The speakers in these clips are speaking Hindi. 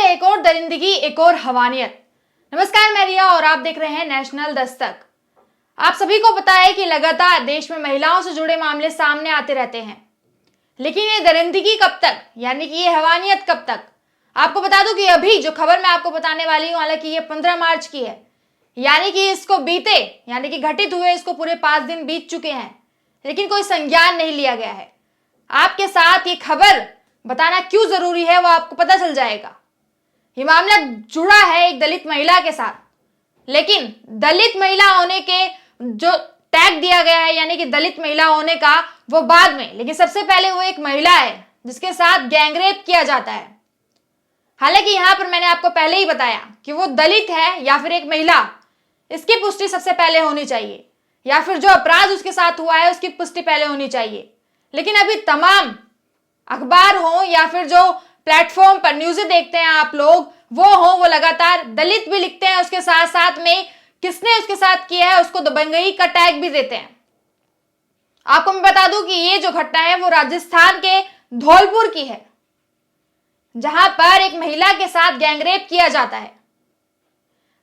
एक और दरिंदगी, एक और हवानियत। नमस्कार, मैं रिया और आप देख रहे हैं नेशनल दस्तक। आप सभी को पता है कि लगातार देश में महिलाओं से जुड़े मामले सामने आते रहते हैं, लेकिन ये दरिंदगी कब तक, यानी कि ये हवानियत कब तक। आपको बता दूं कि अभी जो खबर मैं आपको बताने वाली हूं, हालांकि ये 15 मार्च की है, यानी कि इसको बीते यानी कि घटित हुए इसको पूरे 5 दिन बीत चुके हैं, लेकिन कोई संज्ञान नहीं लिया गया है। आपके साथ ये खबर बताना क्यों जरूरी है वो आपको पता चल जाएगा। ये मामला जुड़ा है एक दलित महिला के साथ, लेकिन दलित महिला होने के जो टैग दिया गया है, यानी कि दलित महिला होने का, वो बाद में, लेकिन सबसे पहले वो एक महिला है जिसके साथ गैंगरेप किया जाता है। हालांकि यहां पर मैंने आपको पहले ही बताया कि वो दलित है या फिर एक महिला, इसकी पुष्टि सबसे पहले होनी चाहिए, या फिर जो अपराध उसके साथ हुआ है उसकी पुष्टि पहले होनी चाहिए। लेकिन अभी तमाम अखबार हो या फिर जो प्लेटफॉर्म पर न्यूज़ें देखते हैं आप लोग, वो लगातार दलित भी लिखते हैं, उसके साथ साथ में किसने उसके साथ किया है उसको दबंगई का टैग भी देते हैं। आपको मैं बता दूं कि ये जो घटना है वो राजस्थान के धौलपुर की है, जहां पर एक महिला के साथ गैंगरेप किया जाता है।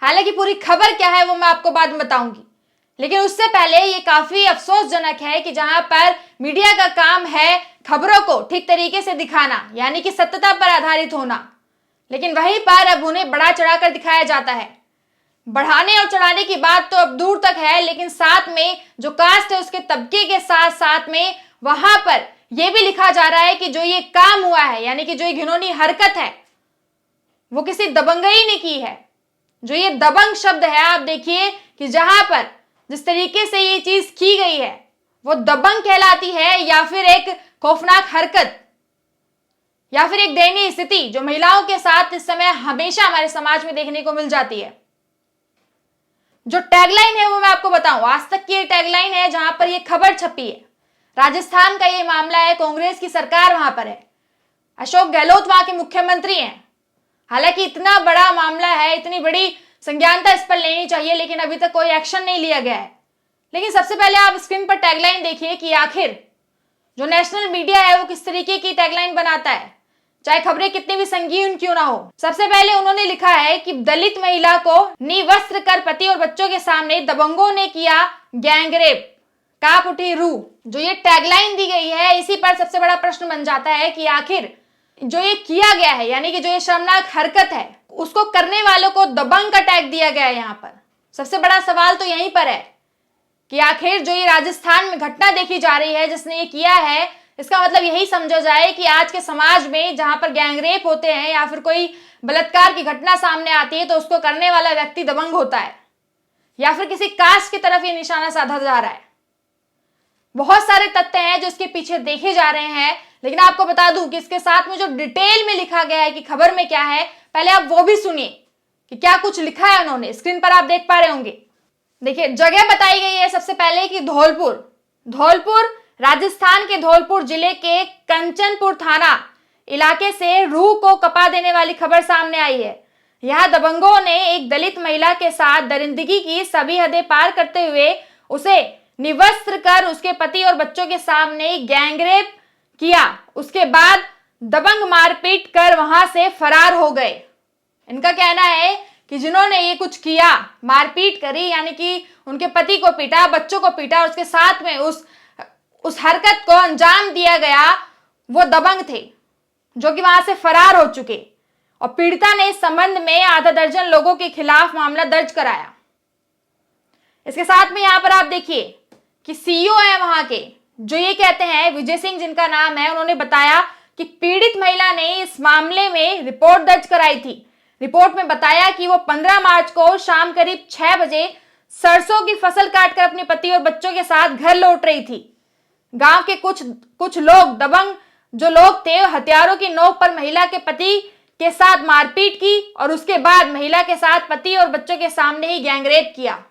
हालांकि पूरी खबर क्या है वो मैं आपको बाद में बताऊंगी, लेकिन उससे पहले ये काफी अफसोसजनक है कि जहां पर मीडिया का काम है खबरों को ठीक तरीके से दिखाना, यानी कि सत्यता पर आधारित होना, लेकिन वहीं पर अब उन्हें बढ़ा चढ़ाकर दिखाया जाता है। बढ़ाने और चढ़ाने की बात तो अब दूर तक है, लेकिन साथ में जो कास्ट है उसके तबके के साथ साथ में वहां पर यह भी लिखा जा रहा है कि जो ये काम हुआ है, यानी कि जो ये घिनौनी हरकत है, वो किसी दबंगई ने की है। जो ये दबंग शब्द है, आप देखिए कि जहां पर जिस तरीके से ये चीज की गई है वो दबंग कहलाती है, या फिर एक खौफनाक हरकत, या फिर एक दयनीय स्थिति जो महिलाओं के साथ इस समय हमेशा हमारे समाज में देखने को मिल जाती है। जो टैगलाइन है वो मैं आपको बताऊं, आज तक की टैगलाइन है जहां पर ये खबर छपी है। राजस्थान का ये मामला है, कांग्रेस की सरकार वहां पर है, अशोक गहलोत वहां के मुख्यमंत्री हैं। हालांकि इतना बड़ा मामला है, इतनी बड़ी संज्ञानता इस पर लेनी चाहिए, लेकिन अभी तक कोई एक्शन नहीं लिया गया है। लेकिन सबसे पहले आप स्क्रीन पर टैगलाइन देखिए कि आखिर जो नेशनल मीडिया है वो किस तरीके की टैगलाइन बनाता है, चाहे खबरें कितनी भी संगीन क्यों ना हो। सबसे पहले उन्होंने लिखा है कि दलित महिला को निवस्त्र कर पति और बच्चों के सामने दबंगों ने किया गैंगरेप, कांप उठी रूह। जो ये टैगलाइन दी गई है, इसी पर सबसे बड़ा प्रश्न बन जाता है कि आखिर जो ये किया गया है, यानी कि जो ये शर्मनाक हरकत है, उसको करने वालों को दबंग का टैग दिया गया है। यहाँ पर सबसे बड़ा सवाल तो यहीं पर है कि आखिर जो ये राजस्थान में घटना देखी जा रही है, जिसने ये किया है, इसका मतलब यही समझा जाए कि आज के समाज में जहां पर गैंगरेप होते हैं या फिर कोई बलात्कार की घटना सामने आती है तो उसको करने वाला व्यक्ति दबंग होता है, या फिर किसी कास्ट की तरफ ये निशाना साधा जा रहा है। बहुत सारे तथ्य हैं जो इसके पीछे देखे जा रहे हैं, लेकिन आपको बता दूं कि इसके साथ में जो डिटेल में लिखा गया है कि खबर में क्या है, पहले आप वो भी सुनिए कि क्या कुछ लिखा है उन्होंने। स्क्रीन पर आप देख पा रहे होंगे, देखिए जगह बताई गई है सबसे पहले कि धौलपुर राजस्थान के धौलपुर जिले के कंचनपुर थाना इलाके से रूह को कपा देने वाली खबर सामने आई है। यहां दबंगों ने एक दलित महिला के साथ दरिंदगी की सभी हदें पार करते हुए उसे निवस्त्र कर उसके पति और बच्चों के सामने गैंगरेप किया। उसके बाद दबंग मारपीट कर वहां से फरार हो गए। इनका कहना है कि जिन्होंने ये कुछ किया, मारपीट करी, यानी कि उनके पति को पीटा, बच्चों को पीटा, और उसके साथ में उस हरकत को अंजाम दिया गया, वो दबंग थे जो कि वहां से फरार हो चुके। और पीड़िता ने इस संबंध में आधा दर्जन लोगों के खिलाफ मामला दर्ज कराया। इसके साथ में यहां पर आप देखिए कि सीईओ है वहां के, जो ये कहते हैं, विजय सिंह जिनका नाम है, उन्होंने बताया कि पीड़ित महिला ने इस मामले में रिपोर्ट दर्ज कराई थी। रिपोर्ट में बताया कि वो 15 मार्च को शाम करीब 6 बजे सरसों की फसल काटकर अपने पति और बच्चों के साथ घर लौट रही थी। गांव के कुछ लोग, दबंग जो लोग थे, हथियारों की नोक पर महिला के पति के साथ मारपीट की और उसके बाद महिला के साथ पति और बच्चों के सामने ही गैंगरेप किया।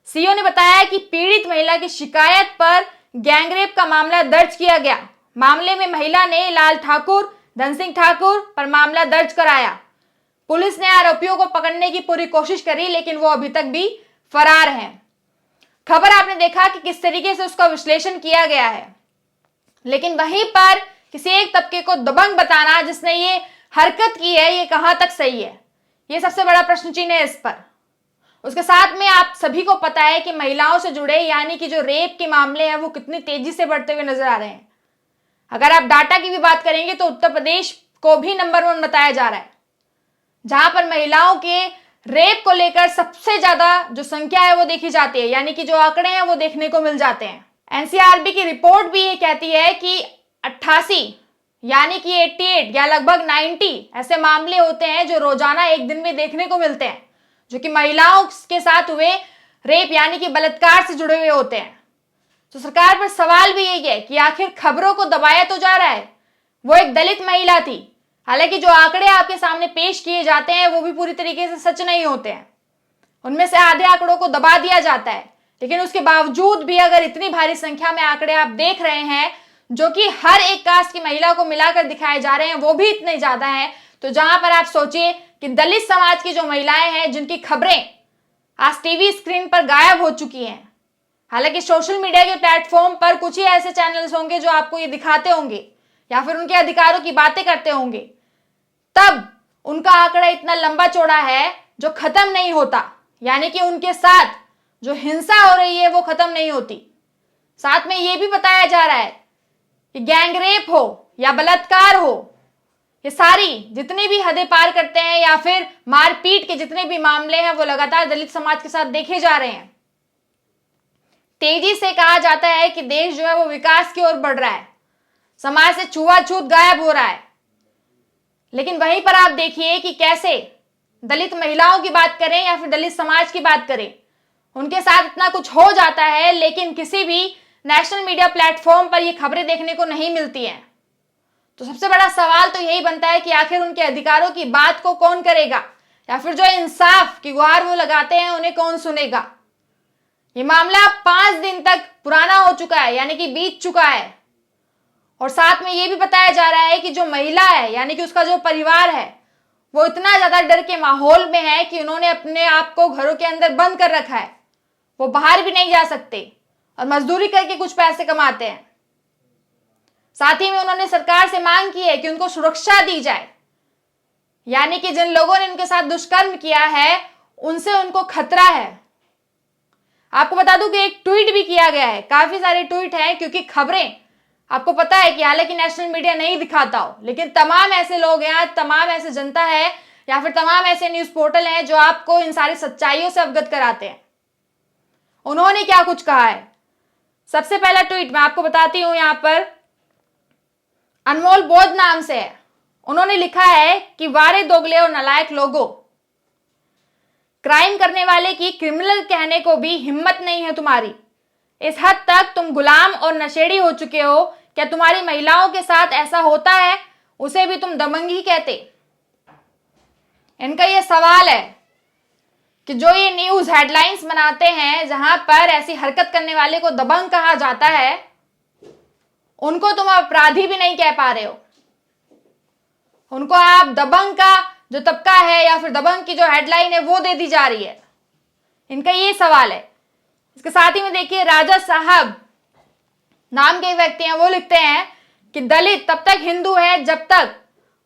सीईओ ने बताया कि पीड़ित महिला की शिकायत पर गैंगरेप का मामला दर्ज किया गया। मामले में महिला ने लाल ठाकुर, धन सिंह ठाकुर पर मामला दर्ज कराया। पुलिस ने आरोपियों को पकड़ने की पूरी कोशिश करी, लेकिन वो अभी तक भी फरार हैं। खबर आपने देखा कि किस तरीके से उसका विश्लेषण किया गया है, लेकिन वहीं पर किसी एक तबके को दबंग बताना, जिसने ये हरकत की है, ये कहां तक सही है? ये सबसे बड़ा प्रश्न चिन्ह है इस पर। उसके साथ में आप सभी को पता है कि महिलाओं से जुड़े यानी कि जो रेप के मामले हैं वो कितनी तेजी से बढ़ते हुए नजर आ रहे हैं। अगर आप डाटा की भी बात करेंगे तो उत्तर प्रदेश को भी नंबर 1 बताया जा रहा है, जहां पर महिलाओं के रेप को लेकर सबसे ज्यादा जो संख्या है वो देखी जाती है, यानी कि जो आंकड़े हैं वो देखने को मिल जाते हैं। एनसीआरबी की रिपोर्ट भी ये कहती है कि 88 यानी कि 88 या लगभग 90 ऐसे मामले होते हैं जो रोजाना एक दिन में देखने को मिलते हैं, जो कि महिलाओं के साथ हुए रेप यानी कि बलात्कार से जुड़े हुए होते हैं। तो सरकार पर सवाल भी यही है कि आखिर खबरों को दबाया तो जा रहा है। वो एक दलित महिला थी, हालांकि जो आंकड़े आपके सामने पेश किए जाते हैं वो भी पूरी तरीके से सच नहीं होते हैं, उनमें से आधे आंकड़ों को दबा दिया जाता है। लेकिन उसके बावजूद भी अगर इतनी भारी संख्या में आंकड़े आप देख रहे हैं जो कि हर एक कास्ट की महिला को मिलाकर दिखाए जा रहे हैं, वो भी इतने ज्यादा हैं, तो जहां पर आप सोचिए कि दलित समाज की जो महिलाएं हैं जिनकी खबरें आज टीवी स्क्रीन पर गायब हो चुकी हैं, हालांकि सोशल मीडिया के प्लेटफॉर्म पर कुछ ही ऐसे चैनल्स होंगे जो आपको ये दिखाते होंगे या फिर उनके अधिकारों की बातें करते होंगे, तब उनका आंकड़ा इतना लंबा चौड़ा है जो खत्म नहीं होता, यानी कि उनके साथ जो हिंसा हो रही है वो खत्म नहीं होती। साथ में ये भी बताया जा रहा है कि गैंगरेप हो या बलात्कार हो, ये सारी जितनी भी हदें पार करते हैं या फिर मारपीट के जितने भी मामले हैं वो लगातार दलित समाज के साथ देखे जा रहे हैं। तेजी से कहा जाता है कि देश जो है वो विकास की ओर बढ़ रहा है, समाज से छुआछूत गायब हो रहा है, लेकिन वहीं पर आप देखिए कि कैसे दलित महिलाओं की बात करें या फिर दलित समाज की बात करें, उनके साथ इतना कुछ हो जाता है लेकिन किसी भी नेशनल मीडिया प्लेटफॉर्म पर ये खबरें देखने को नहीं मिलती हैं। तो सबसे बड़ा सवाल तो यही बनता है कि आखिर उनके अधिकारों की बात को कौन करेगा, या फिर जो इंसाफ की गुहार वो लगाते हैं उन्हें कौन सुनेगा। ये मामला 5 दिन तक पुराना हो चुका है, यानी कि बीत चुका है, और साथ में ये भी बताया जा रहा है कि जो महिला है यानी कि उसका जो परिवार है वो इतना ज्यादा डर के माहौल में है कि उन्होंने अपने आप को घरों के अंदर बंद कर रखा है, वो बाहर भी नहीं जा सकते और मजदूरी करके कुछ पैसे कमाते हैं। साथ ही में उन्होंने सरकार से मांग की है कि उनको सुरक्षा दी जाए, यानी कि जिन लोगों ने उनके साथ दुष्कर्म किया है उनसे उनको खतरा है। आपको बता दूं कि एक ट्वीट भी किया गया है, काफी सारे ट्वीट हैं, क्योंकि खबरें आपको पता है कि हालांकि नेशनल मीडिया नहीं दिखाता हो, लेकिन तमाम ऐसे लोग हैं, तमाम ऐसे जनता है या फिर तमाम ऐसे न्यूज पोर्टल हैं जो आपको इन सारी सच्चाइयों से अवगत कराते हैं। उन्होंने क्या कुछ कहा है, सबसे पहला ट्वीट मैं आपको बताती हूं, यहां पर अनमोल बोध नाम से है। उन्होंने लिखा है कि वारे दोगले और नालायक लोगों, क्राइम करने वाले की क्रिमिनल कहने को भी हिम्मत नहीं है तुम्हारी। इस हद तक तुम गुलाम और नशेड़ी हो चुके हो, क्या तुम्हारी महिलाओं के साथ ऐसा होता है उसे भी तुम दबंगी कहते। इनका यह सवाल है कि जो ये न्यूज हेडलाइंस बनाते हैं जहां पर ऐसी हरकत करने वाले को दबंग कहा जाता है, उनको तुम अपराधी भी नहीं कह पा रहे हो, उनको आप दबंग का जो तबका है या फिर दबंग की जो हेडलाइन है वो दे दी जा रही है। इनका ये सवाल है। इसके साथ ही में देखिए, राजा साहब नाम के व्यक्ति हैं, वो लिखते हैं कि दलित तब तक हिंदू है जब तक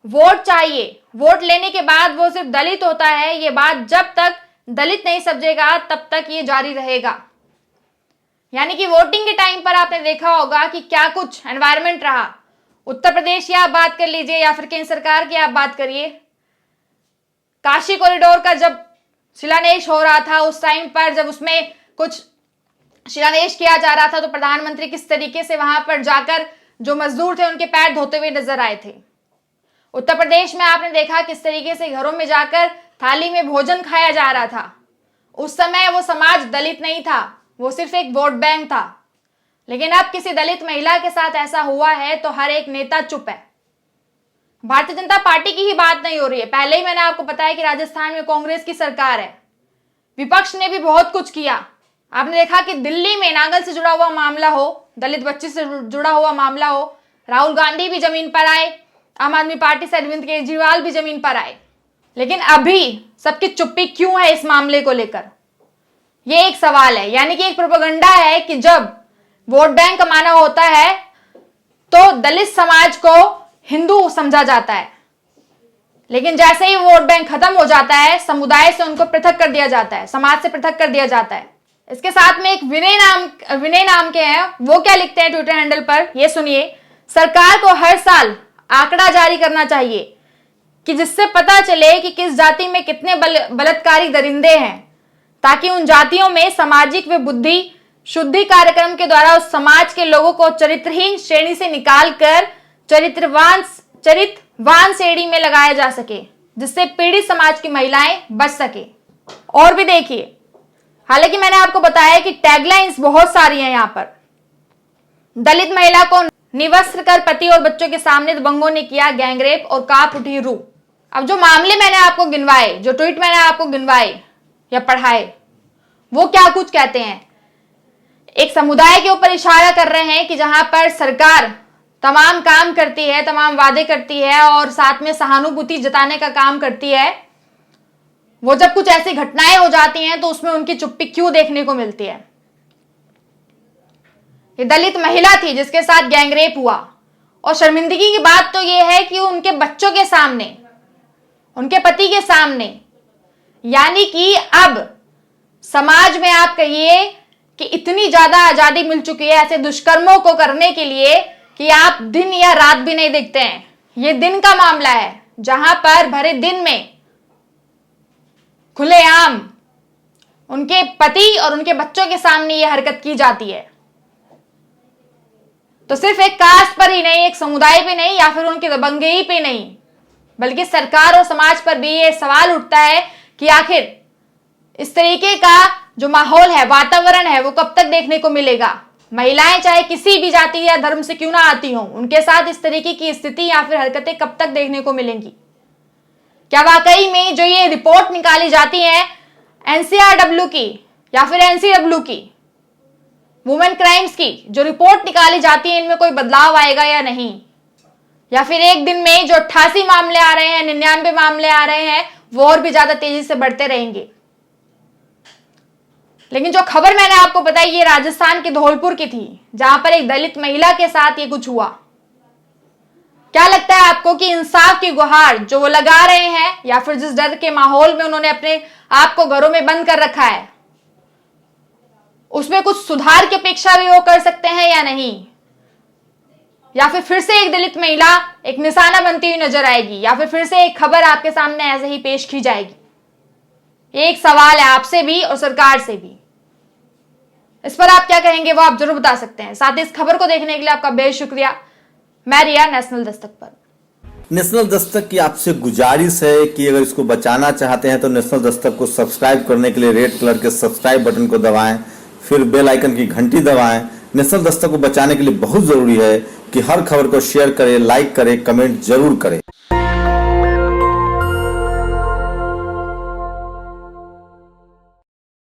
वोट चाहिए, वोट लेने के बाद वो सिर्फ दलित होता है, ये बात जब तक दलित नहीं समझेगा तब तक ये जारी रहेगा। यानी कि वोटिंग के टाइम पर आपने देखा होगा कि क्या कुछ एनवायरनमेंट रहा। उत्तर प्रदेश की आप बात कर लीजिए या फिर केंद्र सरकार की आप बात करिए, काशी कॉरिडोर का जब शिलान्यास हो रहा था, उस टाइम पर जब उसमें कुछ शिलान्यास किया जा रहा था तो प्रधानमंत्री किस तरीके से वहां पर जाकर जो मजदूर थे उनके पैर धोते हुए नजर आए थे। उत्तर प्रदेश में आपने देखा किस तरीके से घरों में जाकर थाली में भोजन खाया जा रहा था। उस समय वो समाज दलित नहीं था, वो सिर्फ एक वोट बैंक था। लेकिन अब किसी दलित महिला के साथ ऐसा हुआ है तो हर एक नेता चुप है। भारतीय जनता पार्टी की ही बात नहीं हो रही है, पहले ही मैंने आपको बताया कि राजस्थान में कांग्रेस की सरकार है, विपक्ष ने भी बहुत कुछ किया। आपने देखा कि दिल्ली में नांगल से जुड़ा हुआ मामला हो, दलित बच्चे से जुड़ा हुआ मामला हो, राहुल गांधी भी जमीन पर आए, आम आदमी पार्टी से अरविंद केजरीवाल भी जमीन पर आए, लेकिन अभी सबकी चुप्पी क्यों है इस मामले को लेकर, ये एक सवाल है। यानी कि एक प्रोपेगेंडा है कि जब वोट बैंक कमाना होता है तो दलित समाज को हिंदू समझा जाता है, लेकिन जैसे ही वोट बैंक खत्म हो जाता है, समुदाय से उनको पृथक कर दिया जाता है, समाज से पृथक कर दिया जाता है। इसके साथ में एक विनय नाम के हैं, वो क्या लिखते हैं ट्विटर हैंडल पर, ये सुनिए। सरकार को हर साल आंकड़ा जारी करना चाहिए कि जिससे पता चले कि किस जाति में कितने बलात्कारी दरिंदे हैं, ताकि उन जातियों में सामाजिक व बुद्धि शुद्धि कार्यक्रम के द्वारा उस समाज के लोगों को चरित्रहीन श्रेणी से निकालकर चरित्रवान श्रेणी में लगाया जा सके, जिससे पीड़ित समाज की महिलाएं बच सके। और भी देखिए, हालांकि मैंने आपको बताया कि टैगलाइंस बहुत सारी हैं यहाँ पर। दलित महिला को निवस्त्र कर पति और बच्चों के सामने दबंगों ने किया गैंगरेप और कांप उठी रूह। अब जो मामले मैंने आपको गिनवाए, जो ट्वीट मैंने आपको गिनवाए या पढ़ाए, वो क्या कुछ कहते हैं। एक समुदाय के ऊपर इशारा कर रहे हैं कि जहां पर सरकार तमाम काम करती है, तमाम वादे करती है और साथ में सहानुभूति जताने का काम करती है, वो जब कुछ ऐसी घटनाएं हो जाती हैं तो उसमें उनकी चुप्पी क्यों देखने को मिलती है। ये दलित महिला थी जिसके साथ गैंगरेप हुआ, और शर्मिंदगी की बात तो ये है कि उनके बच्चों के सामने, उनके पति के सामने, यानी कि अब समाज में आप कहिए कि इतनी ज्यादा आजादी मिल चुकी है ऐसे दुष्कर्मों को करने के लिए कि आप दिन या रात भी नहीं देखते हैं। ये दिन का मामला है जहां पर भरे दिन में खुलेआम उनके पति और उनके बच्चों के सामने ये हरकत की जाती है। तो सिर्फ एक कास्ट पर ही नहीं, एक समुदाय पे नहीं, या फिर उनके दबंगई पे नहीं, बल्कि सरकार और समाज पर भी ये सवाल उठता है कि आखिर इस तरीके का जो माहौल है, वातावरण है, वो कब तक देखने को मिलेगा। महिलाएं चाहे किसी भी जाति या धर्म से क्यों ना आती हों, उनके साथ इस तरीके की स्थिति या फिर हरकतें कब तक देखने को मिलेंगी। क्या वाकई में जो ये रिपोर्ट निकाली जाती है एनसीआरडब्ल्यू की या फिर एनसीडब्ल्यू की, वुमेन क्राइम्स की जो रिपोर्ट निकाली जाती है, इनमें कोई बदलाव आएगा या नहीं, या फिर एक दिन में जो 88 मामले आ रहे हैं, 99 मामले आ रहे हैं, वो और भी ज्यादा तेजी से बढ़ते रहेंगे। लेकिन जो खबर मैंने आपको बताई ये राजस्थान के धौलपुर की थी, जहां पर एक दलित महिला के साथ ये कुछ हुआ। क्या लगता है आपको कि इंसाफ की गुहार जो वो लगा रहे हैं, या फिर जिस डर के माहौल में उन्होंने अपने आप को घरों में बंद कर रखा है, उसमें कुछ सुधार की अपेक्षा भी वो कर सकते हैं या नहीं, या फिर से एक दलित महिला एक निशाना बनती हुई नजर आएगी, या फिर से एक खबर आपके सामने ऐसे ही पेश की जाएगी। एक सवाल है आपसे भी और सरकार से भी। इस पर आप क्या कहेंगे वो आप जरूर बता सकते हैं। साथ ही इस खबर को देखने के लिए आपका बेहद शुक्रिया। मैं रिया, नेशनल दस्तक पर। नेशनल दस्तक की आपसे गुजारिश है कि अगर इसको बचाना चाहते हैं तो नेशनल दस्तक को सब्सक्राइब करने के लिए रेड कलर के सब्सक्राइब बटन को दबाएं, फिर बेल आइकन की घंटी दबाएं। नेशनल दस्तक को बचाने के लिए बहुत जरूरी है कि हर खबर को शेयर करें, लाइक करें, कमेंट जरूर करें।